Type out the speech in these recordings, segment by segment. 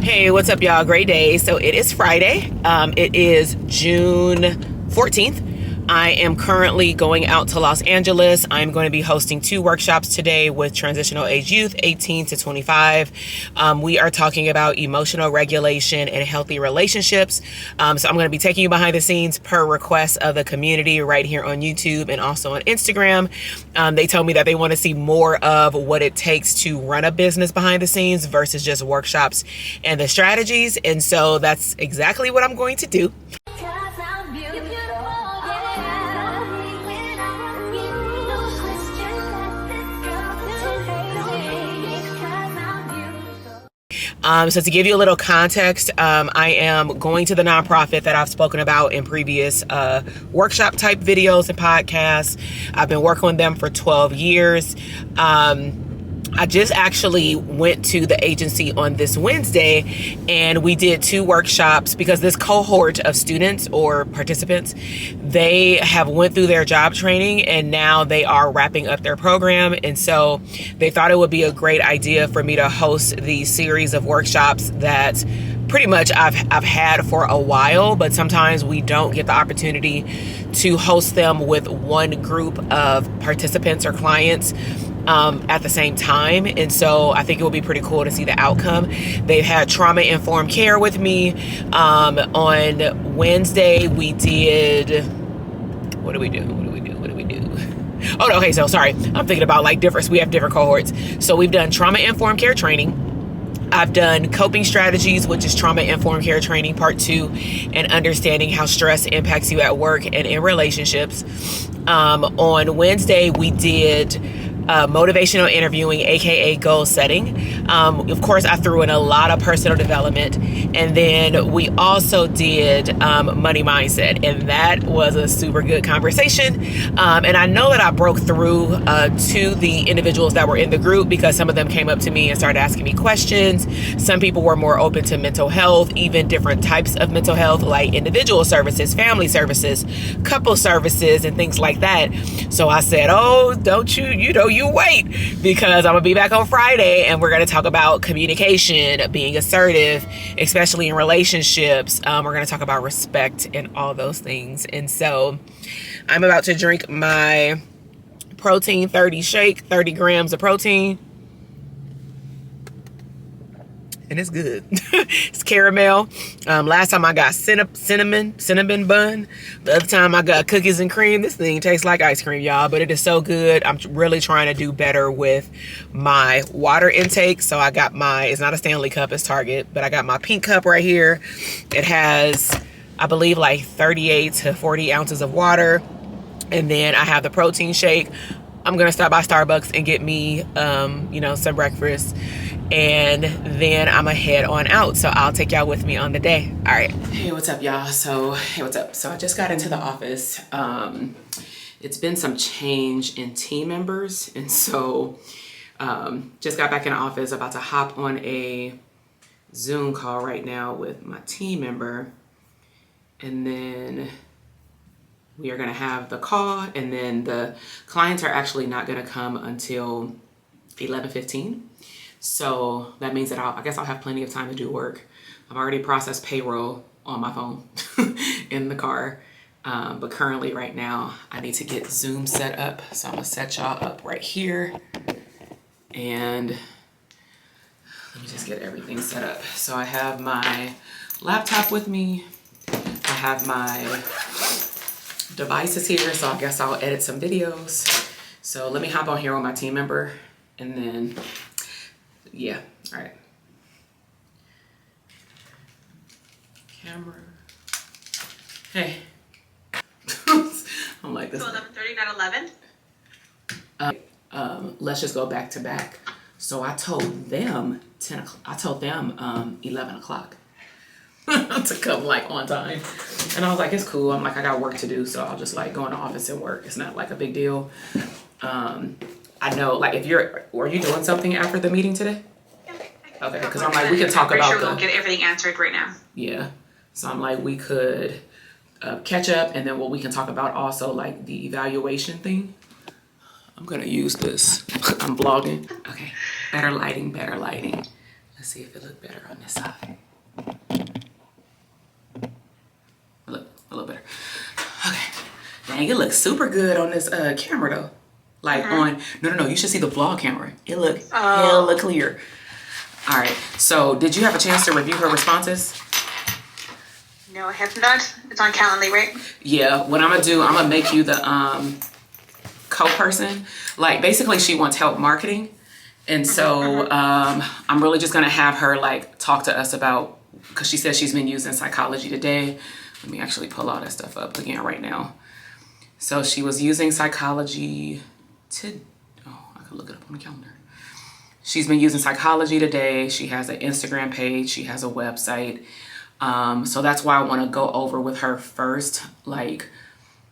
Hey, what's up, y'all? Great day. So it is Friday. It is June 14th. I am currently going out to Los Angeles. I'm going to be hosting 2 workshops today with transitional age youth, 18 to 25. We are talking about emotional regulation and healthy relationships. So I'm going to be taking you behind the scenes per request of the community right here on YouTube and also on Instagram. They told me that they want to see more of what it takes to run a business behind the scenes versus just workshops and the strategies. And so that's exactly what I'm going to do. So to give you a little context, I am going to the nonprofit that I've spoken about in previous workshop type videos and podcasts. I've been working with them for 12 years. I just actually went to the agency on this Wednesday and we did 2 workshops because this cohort of students or participants, they have went through their job training and now they are wrapping up their program. And so they thought it would be a great idea for me to host the series of workshops that pretty much I've had for a while, but sometimes we don't get the opportunity to host them with one group of participants or clients at the same time. And so I think it would be pretty cool to see the outcome. They've had trauma-informed care with me. On Wednesday, we did, what do we do? Oh, okay, so sorry. I'm thinking about like we have different cohorts. So we've done trauma-informed care training. I've done coping strategies, which is trauma-informed care training part 2, and understanding how stress impacts you at work and in relationships. On Wednesday, we did motivational interviewing, aka goal setting. Of course, I threw in a lot of personal development, and then we also did money mindset, and that was a super good conversation. And I know that I broke through to the individuals that were in the group because some of them came up to me and started asking me questions. Some people were more open to mental health, even different types of mental health, like individual services, family services, couple services, and things like that. So I said, oh, don't you wait, because I'm gonna be back on Friday and we're gonna talk about communication, being assertive, especially in relationships. We're gonna talk about respect and all those things. And so I'm about to drink my protein 30 shake, 30 grams of protein. And it's good. It's caramel. Last time I got cinnamon bun. The other time I got cookies and cream. This thing tastes like ice cream, y'all, but it is so good. I'm really trying to do better with my water intake. So I got it's not a Stanley cup, it's Target, but I got my pink cup right here. It has, I believe, like 38 to 40 ounces of water. And then I have the protein shake. I'm going to stop by Starbucks and get me, some breakfast. And then I'm gonna head on out. So I'll take y'all with me on the day. All right. Hey, what's up, y'all? So I just got into the office. It's been some change in team members. And so just got back in the office, about to hop on a Zoom call right now with my team member. And then we are gonna have the call, and then the clients are actually not gonna come until 11:15. So that means that I guess I'll have plenty of time to do work. I've already processed payroll on my phone in the car. But currently right now, I need to get Zoom set up. So I'm gonna set y'all up right here. And let me just get everything set up. So I have my laptop with me. I have my devices here. So I guess I'll edit some videos. So let me hop on here with my team member and then yeah, all right. Camera. Hey. I'm like this. So 11:30, not 11? Let's just go back to back. So I told them 10 o'clock. I told them 11 o'clock to come like on time. And I was like, it's cool. I'm like, I got work to do. So I'll just like go in the office and work. It's not like a big deal. I know, like, were you doing something after the meeting today? Okay, because I'm like, we can talk about we'll get everything answered right now. Yeah, so I'm like, we could catch up, and then we can talk about also like the evaluation thing. I'm gonna use this. I'm vlogging. Okay, better lighting. Let's Let's see if it look better on this side. Look, a little better. Okay. Dang, it looks super good on this camera though. Like on, no, you should see the vlog camera. It looks hella clear. All right, so did you have a chance to review her responses? No, I have not. It's on Calendly, right? Yeah, what I'm gonna do, I'm gonna make you the co-person. Like basically she wants help marketing. And so I'm really just gonna have her like talk to us about, because she says she's been using Psychology Today. Let me actually pull all that stuff up again right now. So she was using Psychology I can look it up on the calendar. She's been using Psychology Today. She has an Instagram page. She has a website. So that's why I want to go over with her first, like,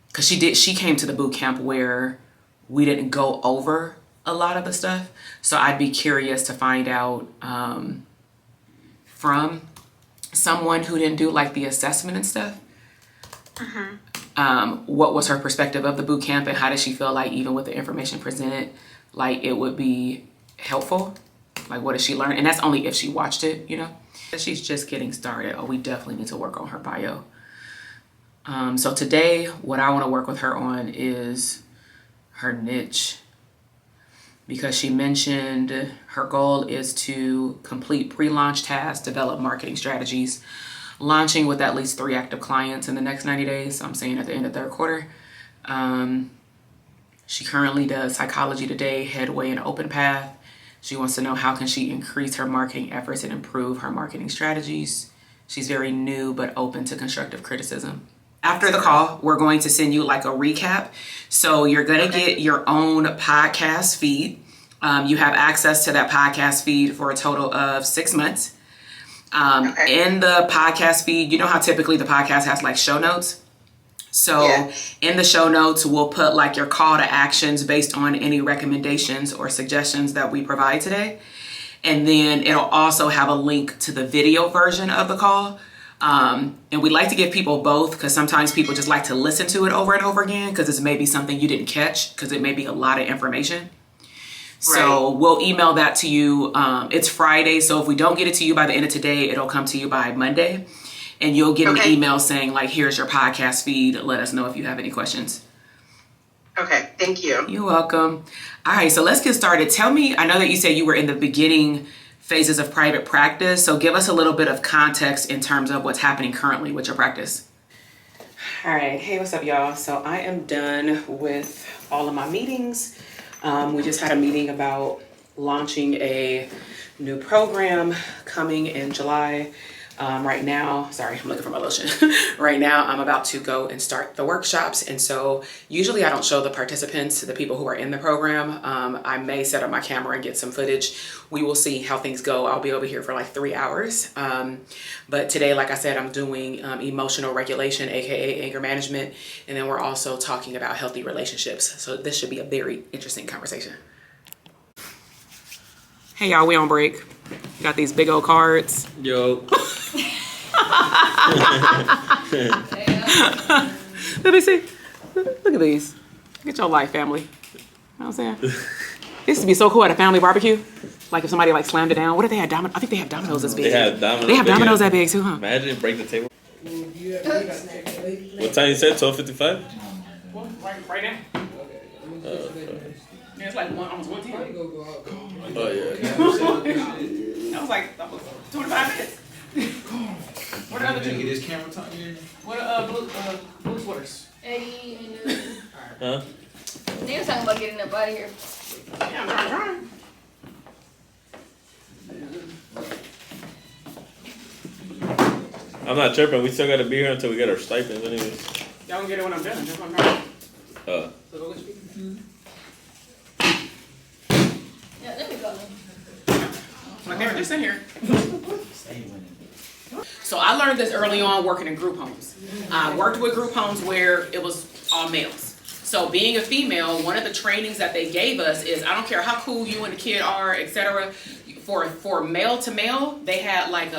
because she came to the boot camp where we didn't go over a lot of the stuff. So I'd be curious to find out from someone who didn't do like the assessment and stuff. What was her perspective of the boot camp, and how did she feel like even with the information presented, like it would be helpful? Like what did she learn? And that's only if she watched it, you know? She's just getting started. Oh, we definitely need to work on her bio. So today, what I want to work with her on is her niche, because she mentioned her goal is to complete pre-launch tasks, develop marketing strategies, launching with at least 3 active clients in the next 90 days. So I'm saying at the end of third quarter. She currently does Psychology Today, Headway, and Open Path. She wants to know how can she increase her marketing efforts and improve her marketing strategies. She's very new, but open to constructive criticism. After the call, we're going to send you like a recap. So you're going to get your own podcast feed. You have access to that podcast feed for a total of 6 months. In the podcast feed, you know how typically the podcast has like show notes? So in the show notes, we'll put like your call to actions based on any recommendations or suggestions that we provide today. And then it'll also have a link to the video version of the call. And we like to give people both, because sometimes people just like to listen to it over and over again because it's maybe something you didn't catch, because it may be a lot of information. So we'll email that to you. It's Friday, so if we don't get it to you by the end of today, it'll come to you by Monday. And you'll get an email saying like, here's your podcast feed. Let us know if you have any questions. Okay, thank you. You're welcome. All right, so let's get started. Tell me, I know that you said you were in the beginning phases of private practice. So give us a little bit of context in terms of what's happening currently with your practice. All right, hey, what's up, y'all? So I am done with all of my meetings. We just had a meeting about launching a new program coming in July. Right now, sorry, I'm looking for my lotion. Right now, I'm about to go and start the workshops. And so usually I don't show the participants, the people who are in the program. I may set up my camera and get some footage. We will see how things go. I'll be over here for like 3 hours. But today, like I said, I'm doing emotional regulation, AKA anger management. And then we're also talking about healthy relationships. So this should be a very interesting conversation. Hey y'all, we on break. Got these big old cards. Yo. Let me see. Look at these. Get your life, family. You know what I'm saying? This used to be so cool at a family barbecue. Like if somebody like slammed it down. What did they have? I think they have dominoes this big. They have dominoes. They have dominoes that big too, huh? Imagine break the table. What time you said? 12:55? Well, right now. Yeah, it's like almost 1:10. Oh yeah. That was like 25 minutes. What are the other two? Get his camera time in. What are blue sweaters? Eddie and Huh? they was talking about getting up out of here. Yeah, I'm trying. I'm not tripping. We still gotta be here until we get our stipends, anyways. Y'all gonna get it when I'm done. That's what I'm trying. Uh. So go get your speaker. Yeah, let me go. Like they were just in here. So I learned this early on working in group homes. I worked with group homes where it was all males. So being a female, one of the trainings that they gave us is, I don't care how cool you and the kid are, etc. For male to male, they had like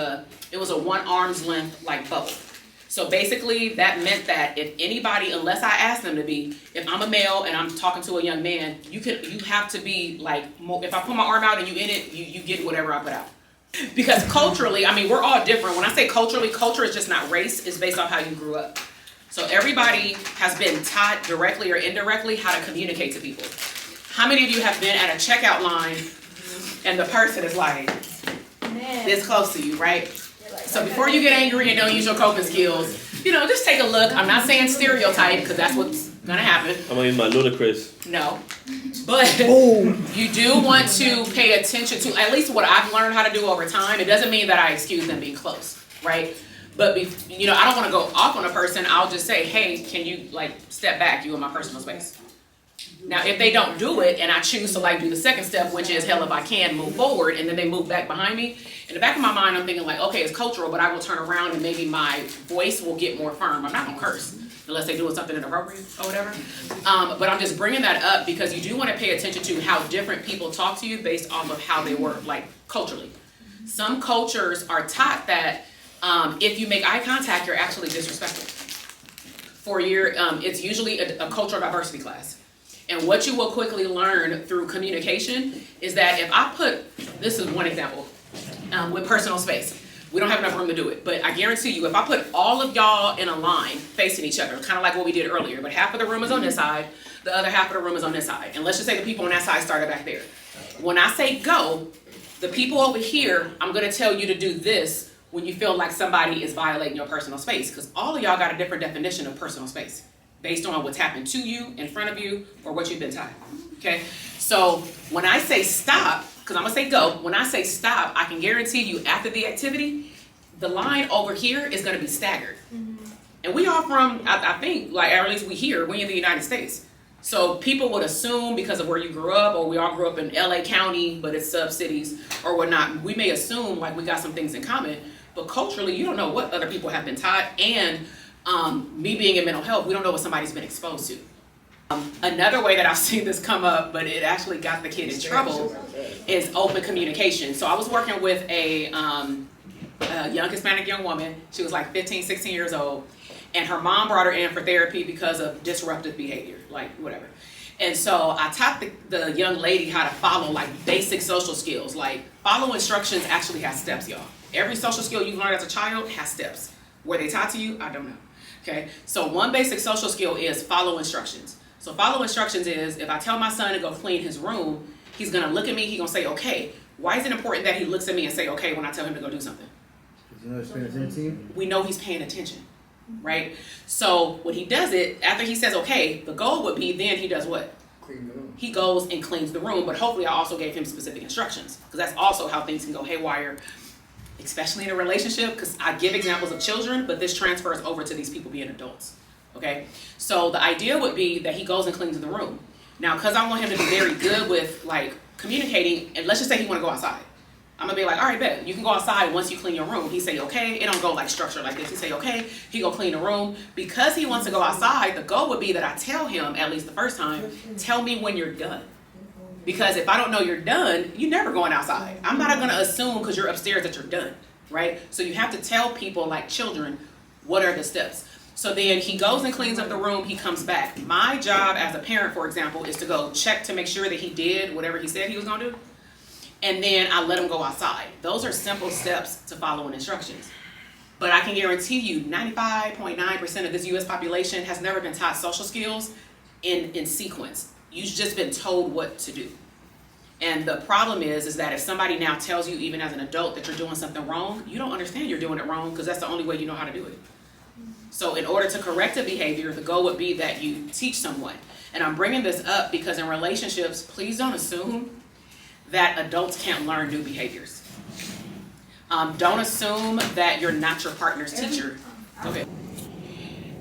it was a 1 arm's length like bubble. So basically that meant that if anybody, unless I asked them to be, if I'm a male and I'm talking to a young man, you have to be like, if I put my arm out and you in it, you get whatever I put out. Because culturally, I mean, we're all different. When I say culturally, culture is just not race. It's based off how you grew up. So everybody has been taught directly or indirectly how to communicate to people. How many of you have been at a checkout line and the person is like this close to you, right? So before you get angry and don't use your coping skills, you know, just take a look. I'm not saying stereotype because that's what's gonna happen. I'm gonna use my ludicrous. No. But you do want to pay attention to at least what I've learned how to do over time. It doesn't mean that I excuse them being close, right? But, you know, I don't want to go off on a person. I'll just say, hey, can you, like, step back? You in my personal space. Now, if they don't do it and I choose to, like, do the second step, which is, hell, if I can, move forward, and then they move back behind me, in the back of my mind, I'm thinking, like, okay, it's cultural, but I will turn around and maybe my voice will get more firm. I'm not going to curse unless they're doing something inappropriate or whatever. But I'm just bringing that up because you do want to pay attention to how different people talk to you based off of how they work, like, culturally. Some cultures are taught that if you make eye contact, you're actually disrespectful. It's usually a cultural diversity class. And what you will quickly learn through communication is that if I this is one example, with personal space. We don't have enough room to do it, but I guarantee you, if I put all of y'all in a line facing each other, kind of like what we did earlier, but half of the room is on this side, the other half of the room is on this side. And let's just say the people on that side started back there. When I say go, the people over here, I'm gonna tell you to do this when you feel like somebody is violating your personal space, because all of y'all got a different definition of personal space based on what's happened to you, in front of you, or what you've been taught, okay? So when I say stop, because I'm gonna say go, when I say stop, I can guarantee you after the activity, the line over here is gonna be staggered. And we all from, I think, like, or at least we here, we in the United States. So people would assume because of where you grew up, or we all grew up in LA County, but it's sub-cities or whatnot, we may assume like we got some things in common, but culturally, you don't know what other people have been taught, and me being in mental health, we don't know what somebody's been exposed to. Another way that I've seen this come up, but it actually got the kid in trouble, is open communication. So I was working with a young Hispanic young woman. She was like 15, 16 years old. And her mom brought her in for therapy because of disruptive behavior, like whatever. And so I taught the young lady how to follow like basic social skills. Like follow instructions actually has steps, y'all. Every social skill you learned as a child has steps. Were they taught to you? I don't know. Okay, so one basic social skill is follow instructions. So follow instructions is, if I tell my son to go clean his room, he's gonna look at me, he's gonna say, okay. Why is it important that he looks at me and say, okay, when I tell him to go do something? You know he's paying attention? We know he's paying attention, right? So when he does it, after he says, okay, the goal would be then he does what? Clean the room. He goes and cleans the room, but hopefully I also gave him specific instructions, because that's also how things can go haywire, especially in a relationship, because I give examples of children, but this transfers over to these people being adults, okay? So the idea would be that he goes and cleans the room. Now, because I want him to be very good with like communicating, and let's just say he want to go outside. I'm gonna be like, all right, bet, you can go outside once you clean your room. He say, okay, it don't go like structured like this. He say, okay, he go clean the room. Because he wants to go outside, the goal would be that I tell him, at least the first time, tell me when you're done. Because if I don't know you're done, you're never going outside. I'm not gonna assume because you're upstairs that you're done, right? So you have to tell people like children, what are the steps? So then he goes and cleans up the room, he comes back. My job as a parent, for example, is to go check to make sure that he did whatever he said he was gonna do. And then I let him go outside. Those are simple steps to following instructions. But I can guarantee you 95.9% of this US population has never been taught social skills in sequence. You've just been told what to do. And the problem is that if somebody now tells you, even as an adult, that you're doing something wrong, you don't understand you're doing it wrong because that's the only way you know how to do it. So in order to correct a behavior, the goal would be that you teach someone. And I'm bringing this up because in relationships, please don't assume that adults can't learn new behaviors. Don't assume that you're not your partner's teacher. Okay.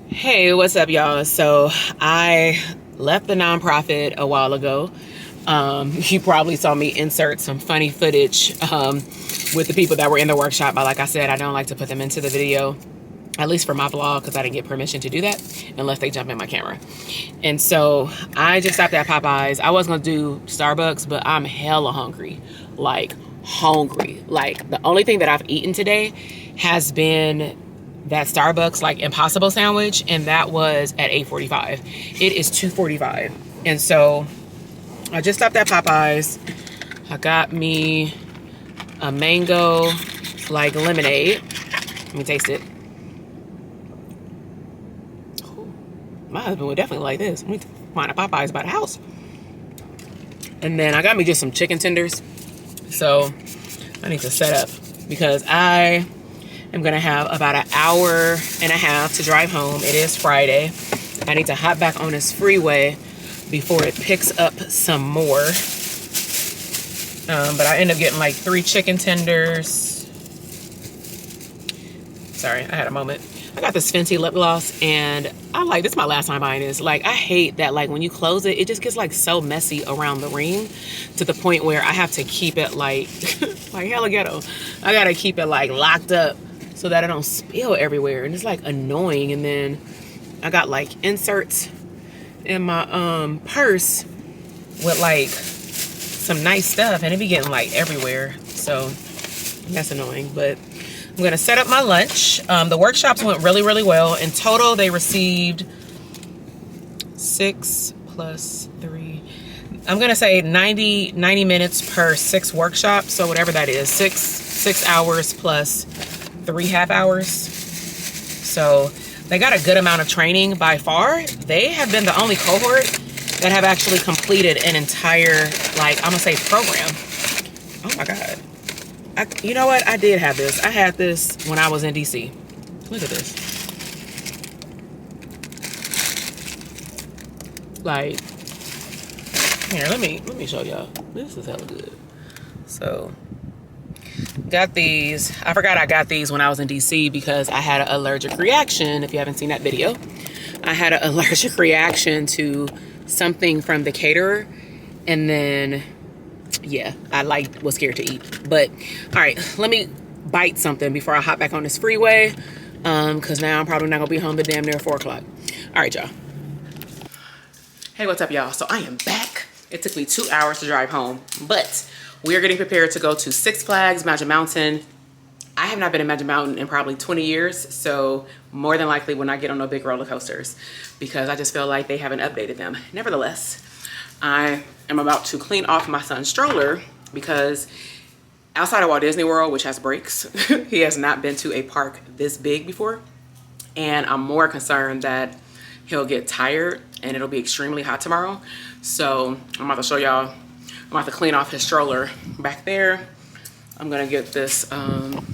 Hey, what's up, y'all? So I left the nonprofit a while ago. You probably saw me insert some funny footage with the people that were in the workshop. But like I said, I don't like to put them into the video, at least for my vlog, because I didn't get permission to do that unless they jump in my camera. And so I just stopped at Popeyes. I was gonna do Starbucks, but I'm hella hungry, like hungry. Like the only thing that I've eaten today has been that Starbucks like Impossible sandwich, and that was at 8:45. It is 2:45. And so I just stopped at Popeyes. I got me a mango like lemonade. Let me taste it. Ooh, my husband would definitely like this. Let me find a Popeyes by the house. And then I got me just some chicken tenders. So I need to set up because I am gonna have about an hour and a half to drive home. It is Friday. I need to hop back on this freeway before it picks up some more. But I end up getting like 3 chicken tenders. Sorry, I had a moment. I got this Fenty lip gloss, and I like this. Is my last time buying this. Like, I hate that, like, when you close it, it just gets like so messy around the ring to the point where I have to keep it like like hella ghetto. I gotta keep it like locked up so that it don't spill everywhere, and it's like annoying. And then I got like inserts in my purse with like some nice stuff, and it be getting like everywhere, so that's annoying. But I'm gonna set up my lunch. The workshops went really well. In total, they received 6 plus 3. I'm gonna say 90 minutes per 6 workshops. So whatever that is, 6 hours plus 3 half hours. So they got a good amount of training by far. They have been the only cohort that have actually completed an entire, like, I'm gonna say program. Oh my God. You know what? I did have this. I had this when I was in DC. Look at this. Like, here, let me show y'all. This is hella good. So, got these. I forgot I got these when I was in DC because I had an allergic reaction. If you haven't seen that video, I had an allergic reaction to something from the caterer, and then yeah, I was scared to eat. But all right, let me bite something before I hop back on this freeway, because now I'm probably not gonna be home to damn near 4 o'clock. All right, y'all. Hey, what's up, y'all? So I am back. It took me 2 hours to drive home, but we are getting prepared to go to Six Flags Magic Mountain. I have not been in Magic Mountain in probably 20 years, so more than likely when I get on no big roller coasters, because I just feel like they haven't updated them. Nevertheless, I am about to clean off my son's stroller because outside of Walt Disney World, which has brakes, he has not been to a park this big before. And I'm more concerned that he'll get tired and it'll be extremely hot tomorrow. So I'm about to show y'all, I'm about to clean off his stroller back there. I'm gonna get this, I'm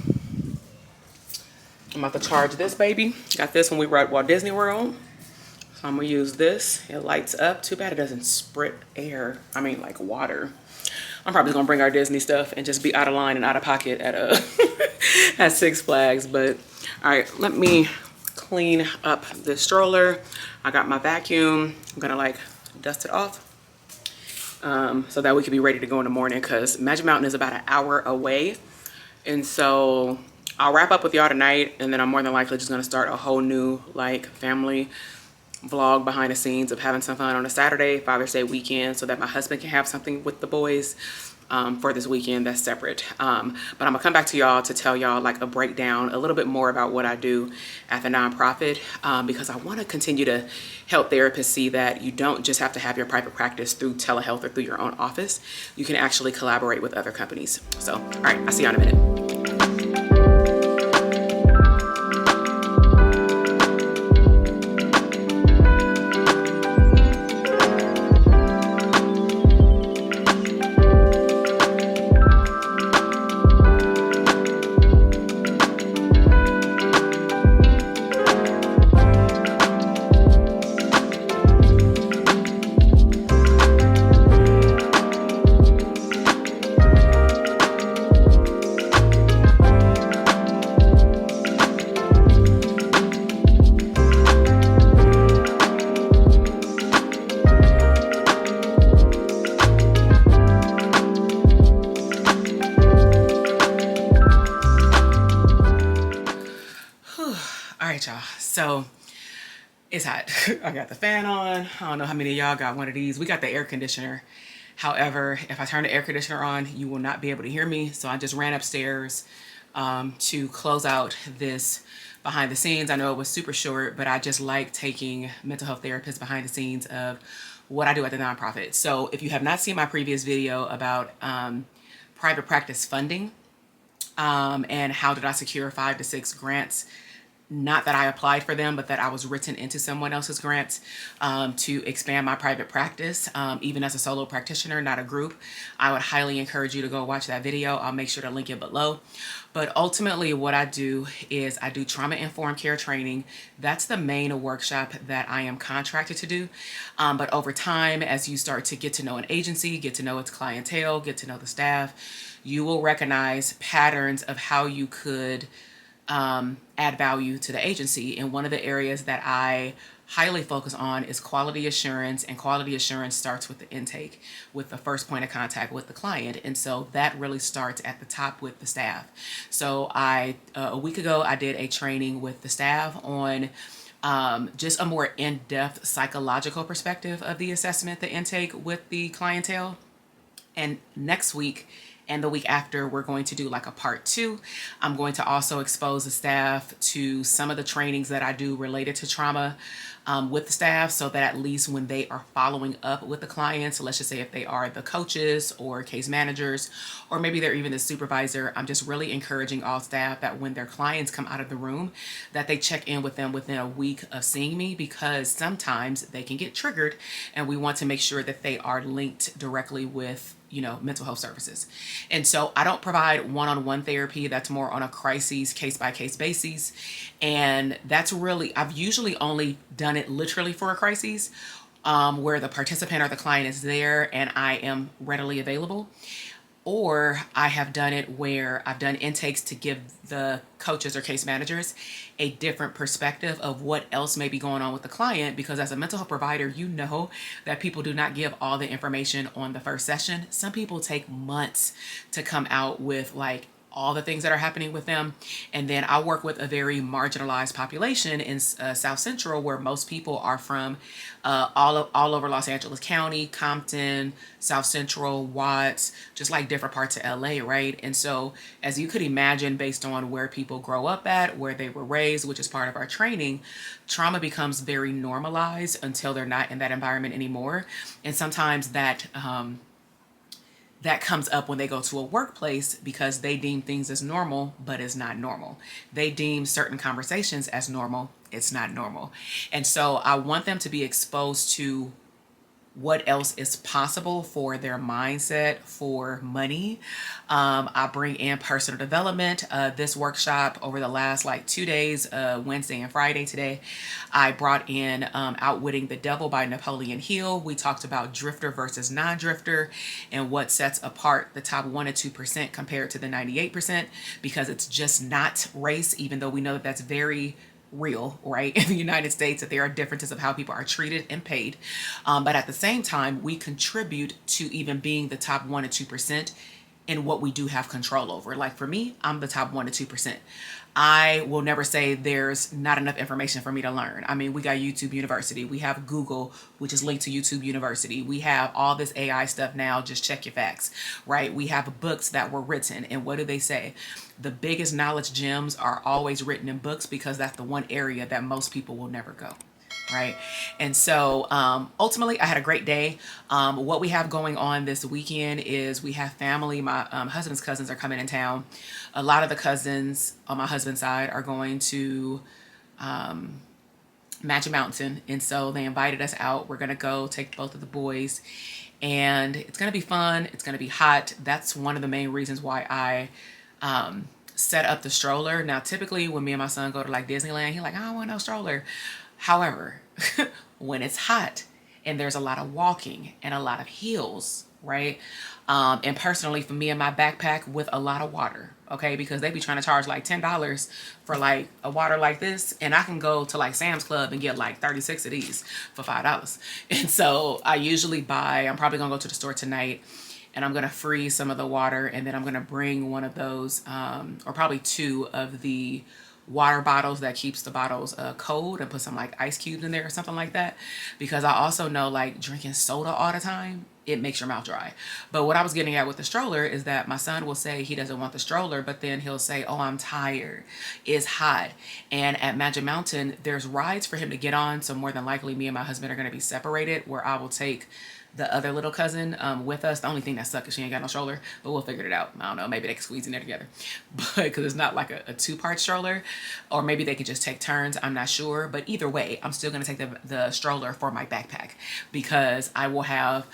about to charge this baby. Got this when we were at Walt Disney World. So I'm gonna use this. It lights up. Too bad it doesn't sprit air. I mean, like water. I'm probably gonna bring our Disney stuff and just be out of line and out of pocket at at Six Flags. But all right, let me clean up this stroller. I got my vacuum. I'm gonna like dust it off so that we can be ready to go in the morning, because Magic Mountain is about an hour away. And so I'll wrap up with y'all tonight, and then I'm more than likely just gonna start a whole new like family vlog behind the scenes of having some fun on a Saturday, Father's Day weekend, so that my husband can have something with the boys for this weekend that's separate. But I'm gonna come back to y'all to tell y'all like a breakdown, a little bit more about what I do at the nonprofit, because I want to continue to help therapists see that you don't just have to have your private practice through telehealth or through your own office. You can actually collaborate with other companies. So, all right, I'll see y'all in a minute. Y'all, so it's hot. I got the fan on. I don't know how many of y'all got one of these. We got the air conditioner. However, if I turn the air conditioner on, you will not be able to hear me. So I just ran upstairs to close out this behind the scenes. I know it was super short, but I just like taking mental health therapists behind the scenes of what I do at the nonprofit. So if you have not seen my previous video about private practice funding, And how did I secure 5 to 6 grants? Not that I applied for them, but that I was written into someone else's grants to expand my private practice, even as a solo practitioner, not a group. I would highly encourage you to go watch that video. I'll make sure to link it below. But ultimately what I do is I do trauma-informed care training. That's the main workshop that I am contracted to do. But over time, as you start to get to know an agency, get to know its clientele, get to know the staff, you will recognize patterns of how you could add value to the agency. And one of the areas that I highly focus on is quality assurance, and quality assurance starts with the intake, with the first point of contact with the client. And so that really starts at the top with the staff. So a week ago, I did a training with the staff on just a more in-depth psychological perspective of the assessment, the intake with the clientele. And next week and the week after, we're going to do like a part 2. I'm going to also expose the staff to some of the trainings that I do related to trauma with the staff, so that at least when they are following up with the clients, so let's just say if they are the coaches or case managers, or maybe they're even the supervisor, I'm just really encouraging all staff that when their clients come out of the room, that they check in with them within a week of seeing me, because sometimes they can get triggered, and we want to make sure that they are linked directly with mental health services. And so I don't provide one-on-one therapy. That's more on a crises case-by-case basis. And that's really, I've usually only done it literally for a crisis, where the participant or the client is there and I am readily available. Or I have done it where I've done intakes to give the coaches or case managers a different perspective of what else may be going on with the client. Because as a mental health provider, you know that people do not give all the information on the first session. Some people take months to come out with like all the things that are happening with them. And then I work with a very marginalized population in South Central, where most people are from all over Los Angeles County, Compton, South Central, Watts, just like different parts of LA, right? And so as you could imagine, based on where people grow up at, where they were raised, which is part of our training, trauma becomes very normalized until they're not in that environment anymore. And sometimes that comes up when they go to a workplace, because they deem things as normal, but it's not normal. They deem certain conversations as normal. It's not normal. And so I want them to be exposed to what else is possible for their mindset, for money. I bring in personal development. This workshop over the last 2 days, Wednesday and Friday today, I brought in Outwitting the Devil by Napoleon Hill. We talked about drifter versus non-drifter and what sets apart the top 1 to 2% compared to the 98%, because it's just not race, even though we know that that's very real, right, in the United States, that there are differences of how people are treated and paid. But at the same time, we contribute to even being the top 1 to 2% in what we do have control over. Like for me, I'm the top 1 to 2%. I will never say there's not enough information for me to learn. I mean, we got YouTube University. We have Google, which is linked to YouTube University. We have all this AI stuff now. Just check your facts, right? We have books that were written. And what do they say? The biggest knowledge gems are always written in books, because that's the one area that most people will never go. Right. And so ultimately, I had a great day. What we have going on this weekend is we have family. My husband's cousins are coming in town. A lot of the cousins on my husband's side are going to Magic Mountain. And so they invited us out. We're going to go take both of the boys. And it's going to be fun. It's going to be hot. That's one of the main reasons why I set up the stroller. Now, typically when me and my son go to Disneyland, he's like, I don't want no stroller. However, when it's hot and there's a lot of walking and a lot of hills, right? And personally for me and my backpack with a lot of water, okay? Because they be trying to charge $10 for a water like this. And I can go to Sam's Club and get 36 of these for $5. And so I usually I'm probably gonna go to the store tonight, and I'm gonna freeze some of the water, and then I'm gonna bring one of those, or probably 2 of the water bottles that keeps the bottles cold, and put some ice cubes in there or something like that, because I also know drinking soda all the time, it makes your mouth dry. But what I was getting at with the stroller is that my son will say he doesn't want the stroller, but then he'll say, oh, I'm tired, it's hot. And at Magic Mountain, there's rides for him to get on, so more than likely me and my husband are going to be separated, where I will take the other little cousin with us. The only thing that sucks is she ain't got no stroller, but we'll figure it out. I don't know, maybe they can squeeze in there together, but because it's not like a two-part stroller, or maybe they could just take turns. I'm not sure, but either way, I'm still gonna take the stroller for my backpack, because I will have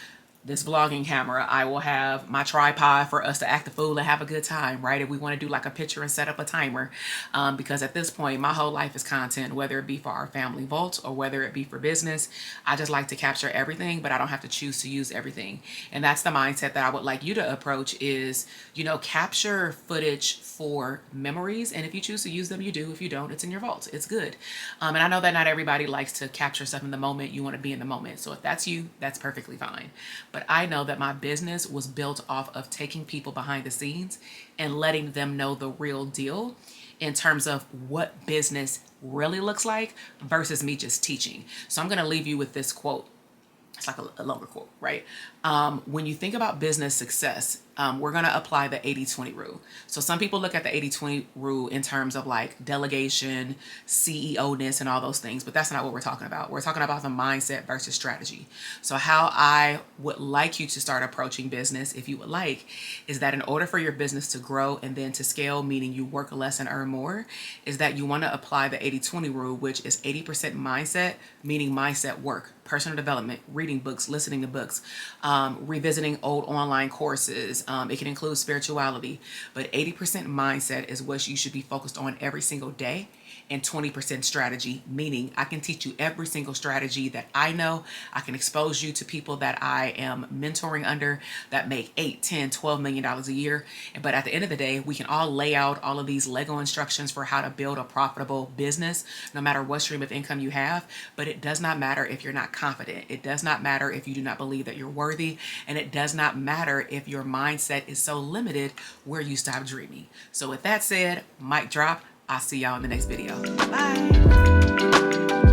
this vlogging camera, I will have my tripod for us to act the fool and have a good time, right? If we want to do like a picture and set up a timer, because at this point, my whole life is content, whether it be for our family vault or whether it be for business. I just like to capture everything, but I don't have to choose to use everything. And that's the mindset that I would like you to approach is, you know, capture footage for memories. And if you choose to use them, you do. If you don't, it's in your vault. It's good. And I know that not everybody likes to capture stuff in the moment. You want to be in the moment. So if that's you, that's perfectly fine. But I know that my business was built off of taking people behind the scenes and letting them know the real deal in terms of what business really looks like versus me just teaching. So I'm going to leave you with this quote. It's like a longer quote, right? When you think about business success, we're going to apply the 80-20 rule. So some people look at the 80-20 rule in terms of like delegation, CEO-ness, and all those things, but that's not what we're talking about. We're talking about the mindset versus strategy. So how I would like you to start approaching business, if you would like, is that in order for your business to grow and then to scale, meaning you work less and earn more, is that you want to apply the 80-20 rule, which is 80% mindset, meaning mindset work, personal development, reading books, listening to books, revisiting old online courses. It can include spirituality, but 80% mindset is what you should be focused on every single day, and 20% strategy, meaning I can teach you every single strategy that I know. I can expose you to people that I am mentoring under that make 8, 10, 12 million dollars a year. But at the end of the day, we can all lay out all of these Lego instructions for how to build a profitable business, no matter what stream of income you have. But it does not matter if you're not confident. It does not matter if you do not believe that you're worthy. And it does not matter if your mindset is so limited where you stop dreaming. So with that said, mic drop. I'll see y'all in the next video. Bye.